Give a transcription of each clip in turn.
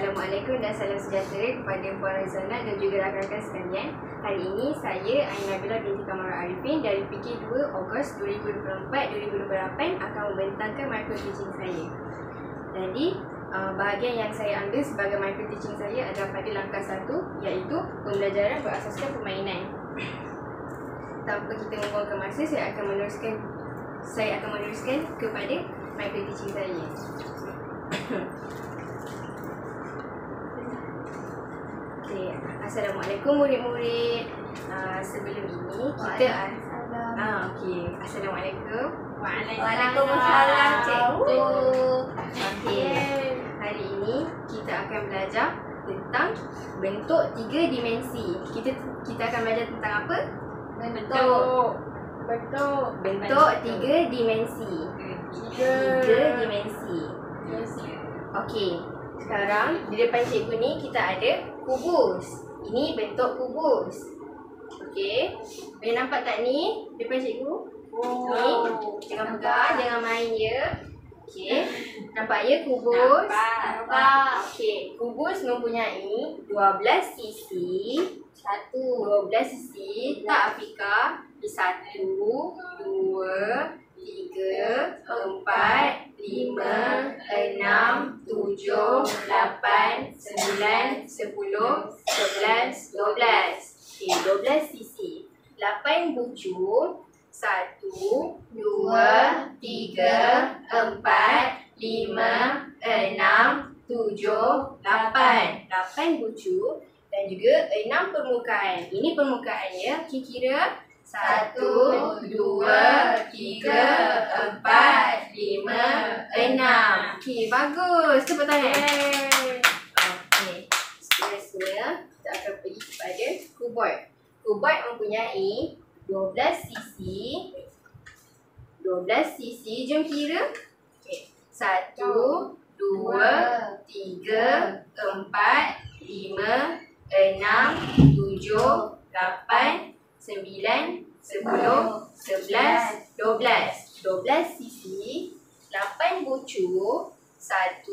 Assalamualaikum dan salam sejahtera kepada Puan Razana dan juga rakan-rakan sekalian. Hari ini saya Ain Nabila binti Kamarul Arifin dari PK 2 Ogos 2024-2028 akan membentangkan micro teaching saya. Jadi bahagian yang saya ambil sebagai micro teaching saya adalah pada langkah 1, iaitu pembelajaran berasaskan permainan. Tanpa kita membuangkan masa, saya akan meneruskan kepada micro teaching saya. Okay. Assalamualaikum murid-murid. Sebelum ini kita Assalamualaikum. Waalaikumsalam cikgu. Okey. Hari ini kita akan belajar tentang bentuk 3 dimensi. Kita akan belajar tentang apa? Bentuk 3 dimensi. 3 dimensi. Okey. Sekarang di depan cikgu ni kita ada kubus. Ini bentuk kubus. Okey. Boleh nampak tak ni depan cikgu? Ni. Jangan pegang, jangan main ya. Okey. Nampak ya kubus? Nampak. Okey. Kubus mempunyai 12 sisi. 12 sisi. Tak Afika? 1, 2, 3, 4, 5, 6, 7, 8, 9, 10, 11, 12. Okey, 12 sisi. 8 bucu. 1, 2, 3, 4, 5, 6, 7, 8. 8 bucu dan juga 6 permukaan. Ini permukaannya kira-kira 1, 2, 3, 4, 5, 6. Okey, bagus. Tepuk tangan. Okey. Seterusnya kita akan pergi kepada kuboid. Kuboid mempunyai 12 sisi. 12 sisi. Jom kira. Okey. 1, 2, 3, 4, 5, 6, 7, 8, 9, 10, 11, 12. 12 sisi, 8 bucu, 1,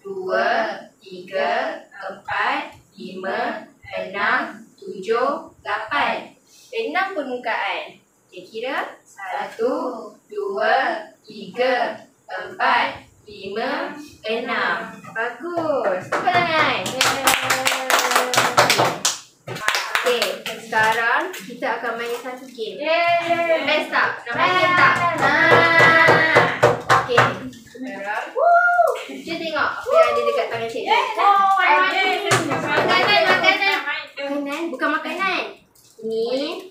2, 3, 4, 5, 6, 7, 8. 6 permukaan. Okay, kira 1, 2, 3, 4, 5, 6. Bagus. Tepuk tangan. Okey, sekarang kita akan main satu game. Best tak? Nak main game tak? Okey. Sekarang kita tengok apa yang ada dekat tangan cikgu. Makanan, bukan makanan. Ini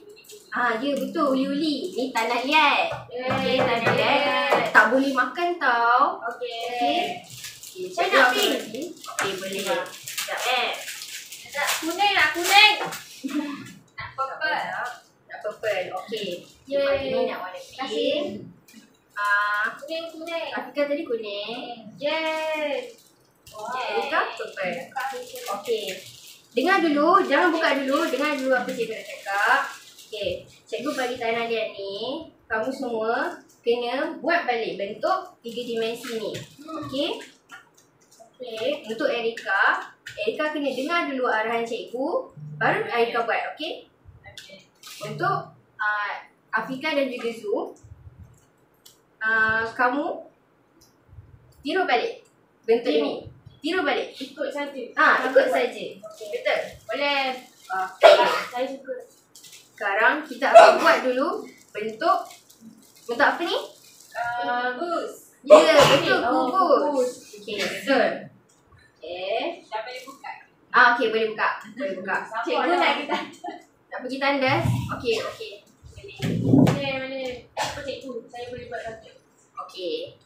ya betul, uli-uli. Ni tanah liat. Okey, tanah liat. Tak boleh makan tau. Okey. Saya nak pink. Okey, boleh. Sekejap Nak kuning, nak kuning. Nak purple. Okey. Ini nak warna pink. Kuning. Afika tadi kuning. Yes. Erika purple. Okey. Dengar dulu, jangan buka dulu. Dengar dulu apa cikgu nak cakap. Okey. Cikgu bagi tanah liat ni, kamu semua kena buat balik bentuk 3 dimensi ni. Okey. Okey. Untuk Erika kena dengar dulu arahan cikgu, baru Erika buat. Okey. Untuk Afika dan juga Zu, kamu tiru balik bentuk ini. Tiru balik. Ikut saja. Ikut saja. Betul? Boleh. Saya suka. Sekarang kita akan buat dulu bentuk apa ni? Kubus. Ya, betul, kubus. Okey, betul. Okey. Dah boleh buka. Okey, boleh buka. Cikgu nak kita. Nak pergi tandas? Okey. Mana? Apa cikgu? Saya boleh buat satu. Okey.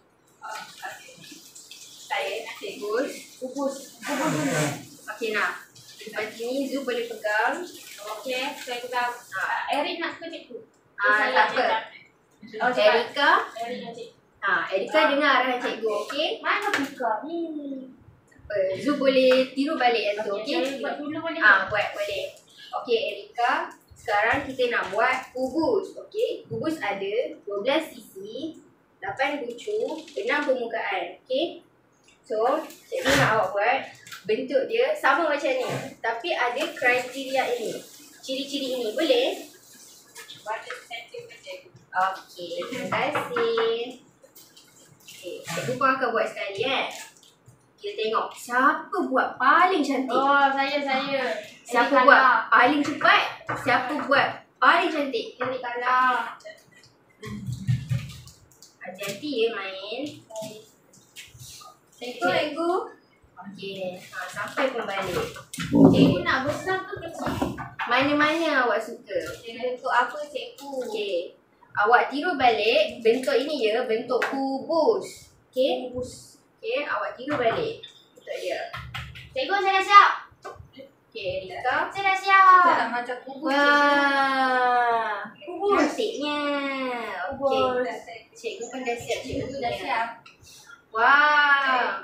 Saya nak kubus. Kubus. Okey, nak. Lepas ni Zu boleh pegang. Okey, saya pegang. Erik nak ke cikgu? Tak apa. Erika. Erik nak cikgu. Erika dengar arahan cikgu. Okey? Mana buka ni? Zu boleh tiru balik yang tu. Okey? Saya buat dulu boleh? Buat boleh. Okey, Erika. Sekarang kita nak buat kubus. Okey? Kubus ada 12 sisi, 8 bucu, 6 permukaan. Okey? So, cikgu nak awak buat bentuk dia sama macam ni, tapi ada kriteria ini, ciri-ciri ini. Boleh? Okey, terima kasih. Okey, cikgu pun akan buat sekali Kita tengok siapa buat paling cantik. Oh, saya. Siapa buat paling cepat? Siapa buat paling cantik? Jadi kalah. Hati-hati ya main. Cikgu. Okey, sampai pun balik. Cikgu nak besar ke kecil? Mana-mana awak suka. Bentuk apa cikgu? Okey. Awak tiru balik bentuk ini ya, bentuk kubus. Okey? Kubus. Okey, awak tiru balik. Bentuk dia. Cikgu, saya dah siap. Okey, Rika. Saya dah siap. Kita nak macam kubus. Wah. Kubus. Cantiknya. Okey. Kubus. Cikgu pun dah siap. Cikgu dah siap. Wah.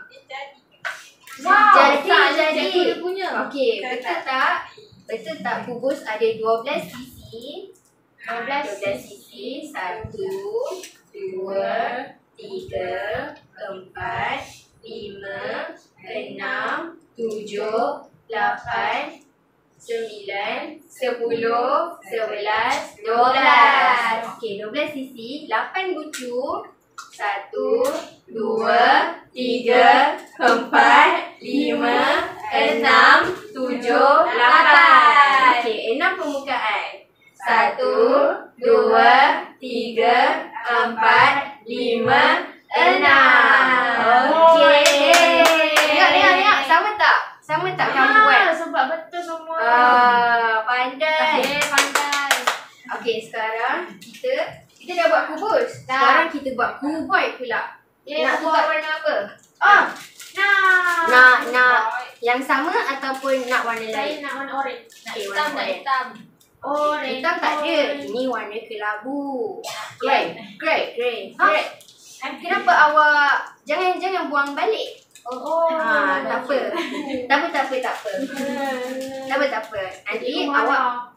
Wow, Jadi. cikgu dia punya. Okey, betul tak? Betul tak kubus ada 12 sisi? 12 sisi. 1, 2, 3, 4, 5, 6, 7, 8, 9, 10, 11, 12. Okey, 12 sisi, 8 bucu. 1, 2, 3, 4, 5, 6, 7, 8. Okey, 6 permukaan. 1, 2, 3, 4, 5, 6. Okey. Tengok. Sama tak kamu buat? Sebab betul semua. Pandai. Pandai. Okey, sekarang kita dah buat kubus. Sekarang kita buat kuboid pula. Nak tukar warna apa? Nak yang sama ataupun nak warna Saya lain? nak warna oren. Nak Okey, hitam, warna nak oren. hitam. Oren. Hitam tak ada. Ini warna kelabu. Grey. Kenapa awak jangan buang balik? Tak apa. Nanti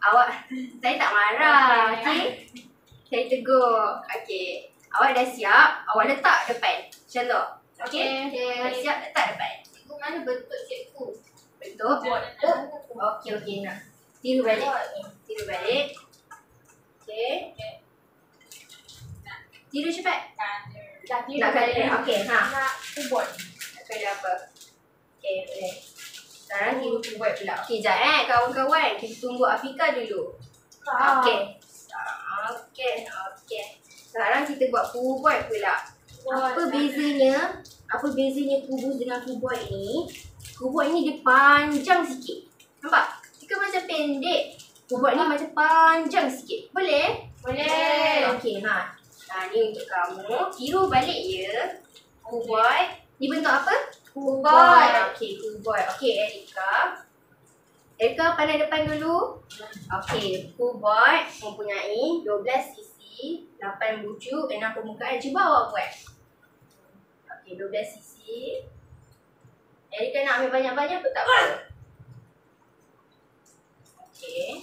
awak saya tak marah. Okey. Saya tegur. Okey. Awak dah siap, awak letak depan. Macam tu. Okey. Dah siap, letak depan. Cikgu, mana bentuk cikgu? Bentuk. Okey nak. Tiru balik. Okey. Tiru cepat. Dah tiru. Nak kali. Okey, Nak kubur. Nak kali apa? Okey, boleh. Sekarang tiru kuboid pula. Okey, sekejap kawan-kawan. Kita tunggu Afika dulu. Okey. Sekarang kita buat kuboid pula. Apa bezanya kubus dengan kuboid ni? Kuboid ni dia panjang sikit. Nampak? Jika macam pendek, kuboid ni macam panjang sikit. Boleh? Boleh. Okey, ni untuk kamu. Tiru balik ya. Kuboid. Ni bentuk apa? Kuboid. Okey, kuboid. Okey, Erika pandai depan dulu. Okey, kuboid mempunyai 12 sisi, 8 bucu, 6 permukaan. Cuba awak buat. Okey, 12 sisi. Erika nak ambil banyak-banyak pun tak apa. Okey.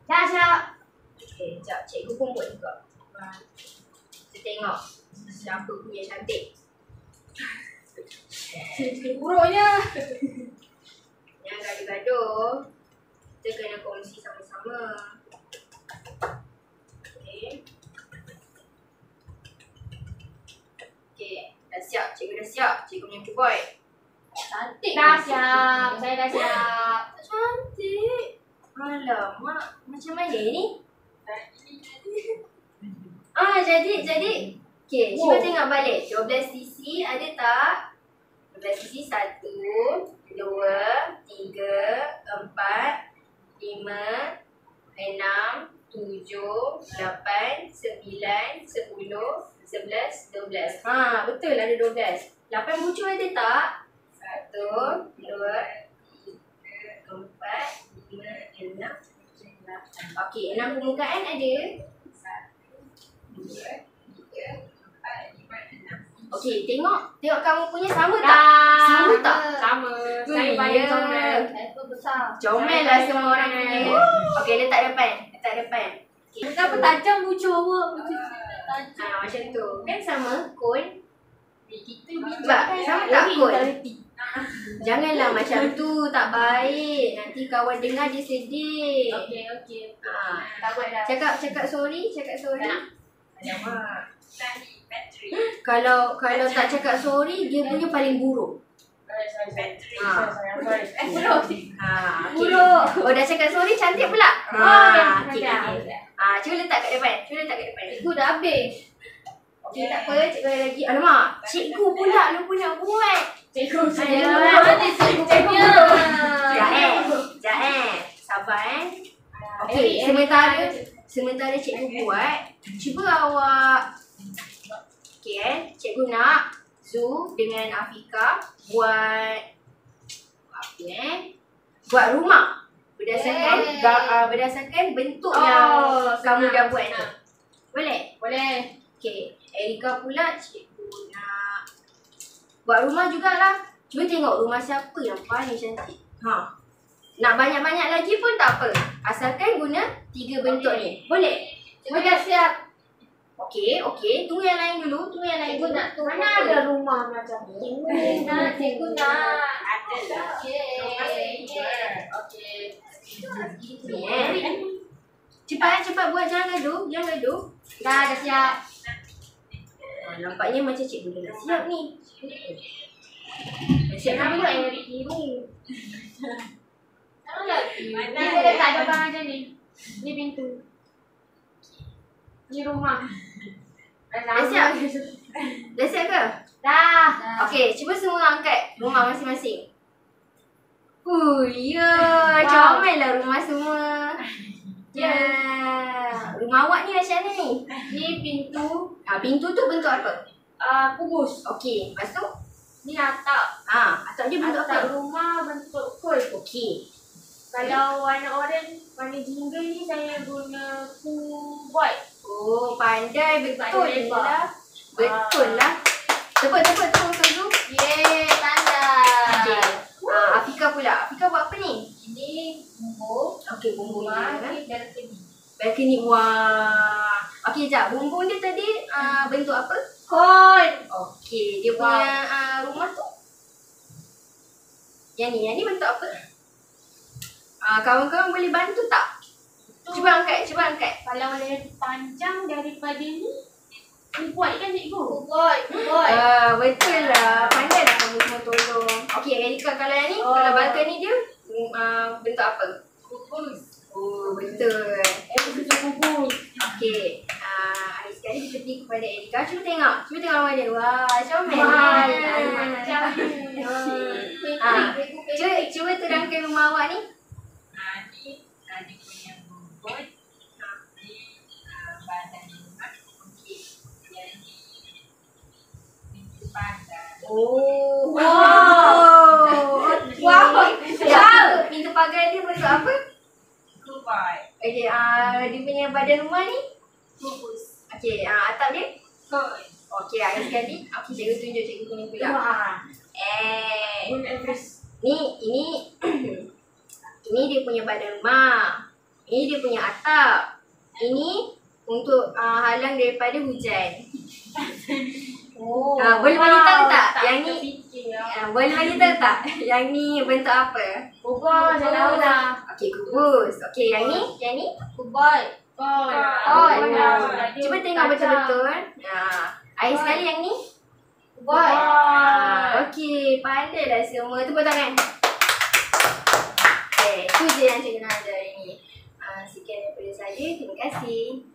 Dah siap. Okey, sekejap. Cikgu pun buat juga. Kita tengok siapa punya cantik. Buruknya. Jangan gaduh-gaduh. Kita kena kongsi sama-sama. Okey. Dah siap. Cikgu dah siap. Cikgu punya kuboid. Cantik. Dah siap. Saya dah siap. Cantik. Alamak. Macam mana ni? Jadi. Okey, cuba tengok balik. 12 sisi ada tak? 12 sisi 1, 2, 3, 4, 5, 6, 7, 8, 9, 10, 11, 12. Betul ada 12. 8 bucu ada tak? 1, 2, 3, 4, 5, 6, 7. Okey, 6 permukaan ada? 1, 2, 3, 4, 5, 6. Okey, tengok kamu punya sama tak? Sama tak? Sama. Saya paling comel. Saya pun besar. Comel lah semua orang punya. Okey, letak depan. Okay. Kenapa tajam bucu awak? Bucu tajam. Macam tu. Kan sama kon. Kita bijak. Sebab sama takut. Janganlah macam tu, tak baik. Nanti kawan dengar dia sedih. Okey. Takut dah. Cakap sorry. Alamak. Kalau tak cakap sorry, dia punya paling buruk. Buruk. Oh, dah cakap sorry, cantik pula. Cuba letak kat depan. Cikgu dah habis. Okey, tak apa. Cikgu ada lagi. Alamak, cikgu pula lupa nak buat. Cikgu Cikgu. Sekejap. Sabar. Okey, sementara cikgu buat, cuba awak. Okey, cikgu nak Zu dengan Afika buat buat rumah berdasarkan bentuk yang kamu dah buat ni. Boleh? Okey, Erika pula cikgu nak buat rumah jugalah. Cuba tengok rumah siapa yang paling cantik. Nak banyak-banyak lagi pun tak apa. Asalkan guna 3 bentuk ni. Boleh? Cikgu dah siap. Okey. Tunggu yang lain dulu. Cikgu nak tunggu. Mana ada rumah macam ni? Cikgu nak. Ada. Okey. Cepat buat, jangan gaduh. Dah siap. Nampaknya macam cikgu dah siap ni. Siap nak buat yang dari kiri. Ni boleh tak ada barang macam ni. Ni pintu. Ni rumah. Dah siap ke? Dah. Okey, cuba semua angkat rumah masing-masing. Comel lah rumah semua. Ya. Rumah awak ni macam mana ni? Ni pintu. Pintu tu bentuk apa? Kubus. Okey, lepas tu? Ni atap. Atap dia bentuk Atap apa? rumah bentuk kul. Okey. Kalau warna oren, warna jingga ni saya guna kuboid. Oh, pandai betul Sebab lah. Betul lah. Tepuk tu. Yeay, tanda. Okey. Afika pula. Afika buat apa ni? Ini bumbung. Okey, bumbung Rumah dia. ni balcony. Balcony. Wah. Okey, sekejap. Bumbung dia tadi bentuk apa? Kon. Okey, dia punya rumah tu. Yang ni bentuk apa? Kawan-kawan boleh bantu tak? Cuba angkat. Kalau lebih panjang daripada ni buat kan cikgu? Buat. Betul lah. Pandai lah kamu semua tolong. Okey, Erika kalau yang ni, kalau balcony dia bentuk apa? Kubus. Oh, betul. Kubus. Okey. Hari sekali kita pergi kepada Erika. Cuba tengok rumah dia. Wah, comel. Macam Cuba terangkan rumah awak ni. Dia punya bubut. Ni badan rumah. Yang ni pintu pagar. Oh. Wow. Wow. Pintu pagar dia bentuk apa? Kuboid. Okey, dia punya badan rumah ni? kubus. Okey, atap dia? Kon. Okey, hari sekali. Okey, cikgu tunjuk cikgu punya pula. Wah. Ini ini dia punya badan rumah. Ini dia punya atap. Ini untuk halang daripada hujan. Boleh bagi tahu tak? Yang ni boleh bagi tahu tak? Yang ni bentuk apa? Kubus, saya tahu lah. Okey, kubus. Okey, yang ni? Kuboid. Kon. Cuba tengok betul-betul. Air sekali yang ni? Kuboid. Okey, pandailah semua. Tepuk tangan. Itu je yang cikgu nak ajar hari ni. Sekian daripada saya. Terima kasih.